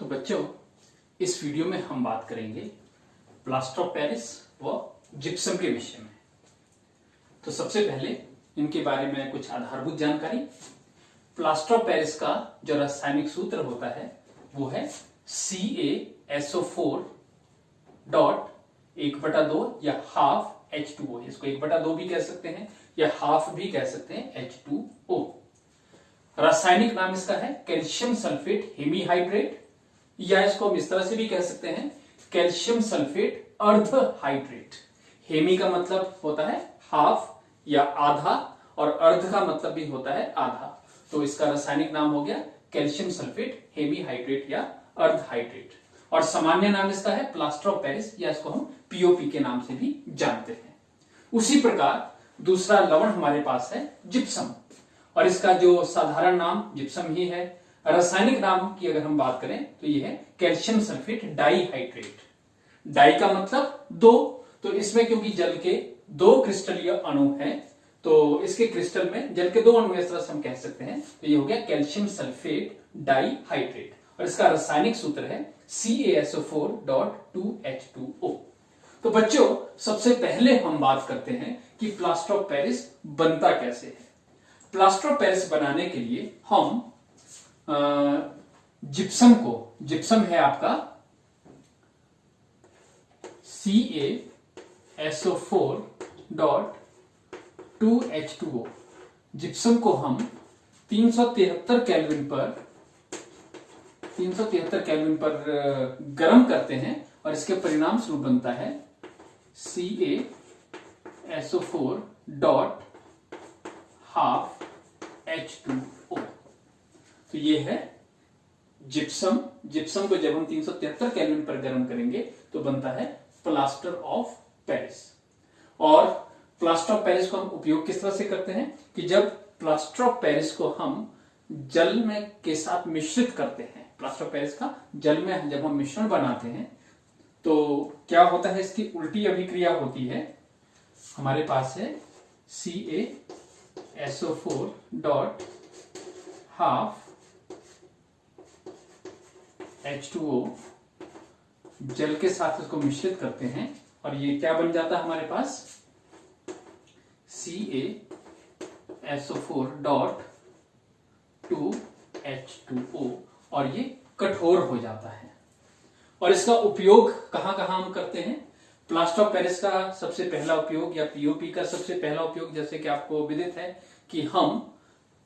तो बच्चों, इस वीडियो में हम बात करेंगे प्लास्टर ऑफ पेरिस व जिप्सम के विषय में। तो सबसे पहले इनके बारे में कुछ आधारभूत जानकारी। प्लास्टर ऑफ पेरिस का जो रासायनिक सूत्र होता है वो है CaSO4 डॉट 1/2 या हाफ H2O। इसको 1/2 भी कह सकते हैं या हाफ भी कह सकते हैं, H2O। रासायनिक नाम इसका है कैल्शियम सल्फेट हेमीहाइड्रेट, या इसको हम इस तरह से भी कह सकते हैं कैल्शियम सल्फेट अर्ध हाइड्रेट। हेमी का मतलब होता है हाफ या आधा, और अर्ध का मतलब भी होता है आधा। तो इसका रासायनिक नाम हो गया कैल्शियम सल्फेट हेमीहाइड्रेट या अर्ध हाइड्रेट। और सामान्य नाम इसका है प्लास्टर ऑफ पेरिस, या इसको हम POP के नाम से भी जानते हैं। उसी प्रकार दूसरा लवण हमारे पास है जिप्सम, और इसका जो साधारण नाम जिप्सम ही है। रासायनिक नाम की अगर हम बात करें तो यह है कैल्शियम सल्फेट डाइहाइड्रेट। डाई का मतलब दो, तो इसमें क्योंकि जल के दो क्रिस्टलीय अणु हैं, तो इसके क्रिस्टल में जल के दो अणु इस तरह से हम कह सकते हैं। तो ये हो गया कैल्शियम सल्फेट डाइहाइड्रेट, और इसका रासायनिक सूत्र है CaSO4 डॉट 2H2O। तो बच्चों, सबसे पहले हम बात करते हैं कि प्लास्टर ऑफ पेरिस बनता कैसे है। प्लास्टर ऑफ पेरिस बनाने के लिए हम जिप्सम है आपका CaSO4 डॉट 2H2O। जिप्सम को हम 373 केल्विन पर गर्म करते हैं, और इसके परिणाम स्वरूप बनता है CaSO4 डॉट हाफ H2O। तो ये है जिप्सम। जिप्सम को जब हम 373 केल्विन पर गर्म करेंगे तो बनता है प्लास्टर ऑफ पेरिस। और प्लास्टर ऑफ पेरिस को हम उपयोग किस तरह से करते हैं कि जब प्लास्टर ऑफ पेरिस को हम जल में के साथ मिश्रित करते हैं, प्लास्टर ऑफ पेरिस का जल में जब हम मिश्रण बनाते हैं तो क्या होता है, इसकी उल्टी अभिक्रिया होती है। हमारे पास है CaSO4 डॉट हाफ H2O। जल के साथ इसको मिश्रित करते हैं और ये क्या बन जाता है हमारे पास, CaSO4 डॉट 2H2O, और ये कठोर हो जाता है। और इसका उपयोग कहां कहां हम करते हैं। प्लास्टर ऑफ पेरिस का सबसे पहला उपयोग, या POP का सबसे पहला उपयोग, जैसे कि आपको विदित है कि हम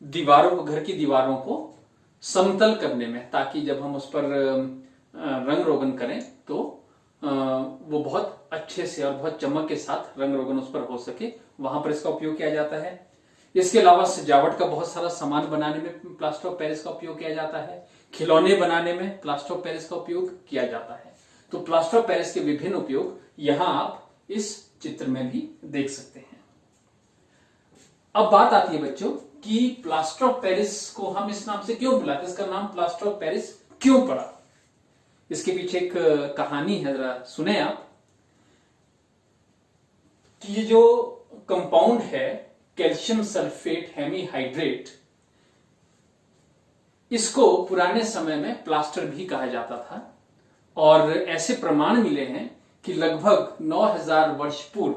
दीवारों को, घर की दीवारों को समतल करने में, ताकि जब हम उस पर रंग रोगन करें तो वो बहुत अच्छे से और बहुत चमक के साथ रंग रोगन उस पर हो सके, वहां पर इसका उपयोग किया जाता है। इसके अलावा सजावट का बहुत सारा सामान बनाने में प्लास्टर ऑफ पेरिस का उपयोग किया जाता है। खिलौने बनाने में प्लास्टर ऑफ पेरिस का उपयोग किया जाता है। तो प्लास्टर ऑफ पेरिस के विभिन्न उपयोग यहां आप इस चित्र में भी देख सकते हैं। अब बात आती है बच्चों कि प्लास्टर ऑफ पेरिस को हम इस नाम से क्यों बुलाते हैं, इसका नाम प्लास्टर ऑफ पेरिस क्यों पड़ा। इसके पीछे एक कहानी है, जरा सुने आप। कि ये जो कंपाउंड है कैल्शियम सल्फेट हेमीहाइड्रेट, इसको पुराने समय में प्लास्टर भी कहा जाता था, और ऐसे प्रमाण मिले हैं कि लगभग 9000 वर्ष पूर्व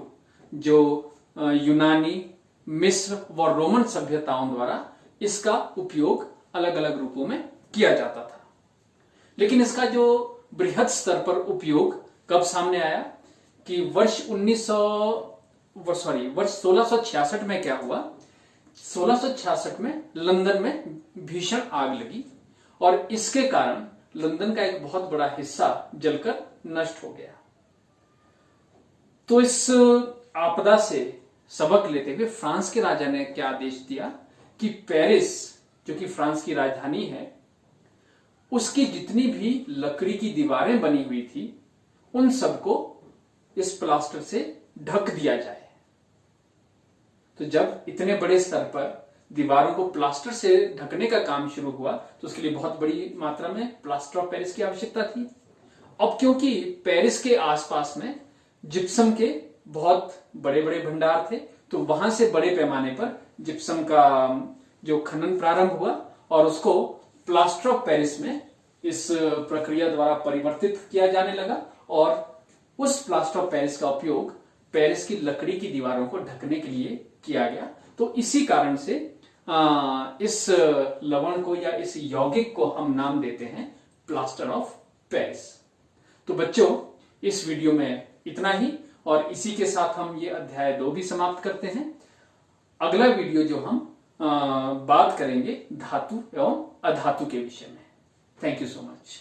जो यूनानी, मिस्र व रोमन सभ्यताओं द्वारा इसका उपयोग अलग अलग रूपों में किया जाता था। लेकिन इसका जो बृहद स्तर पर उपयोग कब सामने आया कि वर्ष 1666 में क्या हुआ। 1666 में लंदन में भीषण आग लगी, और इसके कारण लंदन का एक बहुत बड़ा हिस्सा जलकर नष्ट हो गया। तो इस आपदा से सबक लेते हुए फ्रांस के राजा ने क्या आदेश दिया कि पेरिस, जो कि फ्रांस की राजधानी है, उसकी जितनी भी लकड़ी की दीवारें बनी हुई थी उन सबको इस प्लास्टर से ढक दिया जाए। तो जब इतने बड़े स्तर पर दीवारों को प्लास्टर से ढकने का काम शुरू हुआ तो उसके लिए बहुत बड़ी मात्रा में प्लास्टर ऑफ पेरिस की आवश्यकता थी। अब क्योंकि पेरिस के आसपास में जिप्सम के बहुत बड़े बड़े भंडार थे, तो वहां से बड़े पैमाने पर जिप्सम का जो खनन प्रारंभ हुआ और उसको प्लास्टर ऑफ पेरिस में इस प्रक्रिया द्वारा परिवर्तित किया जाने लगा और उस प्लास्टर ऑफ पेरिस का उपयोग पेरिस की लकड़ी की दीवारों को ढकने के लिए किया गया। तो इसी कारण से इस लवण को या इस यौगिक को हम नाम देते हैं प्लास्टर ऑफ पेरिस। तो बच्चों, इस वीडियो में इतना ही, और इसी के साथ हम ये अध्याय 2 भी समाप्त करते हैं। अगला वीडियो जो हम बात करेंगे धातु एवं अधातु के विषय में। Thank you so much.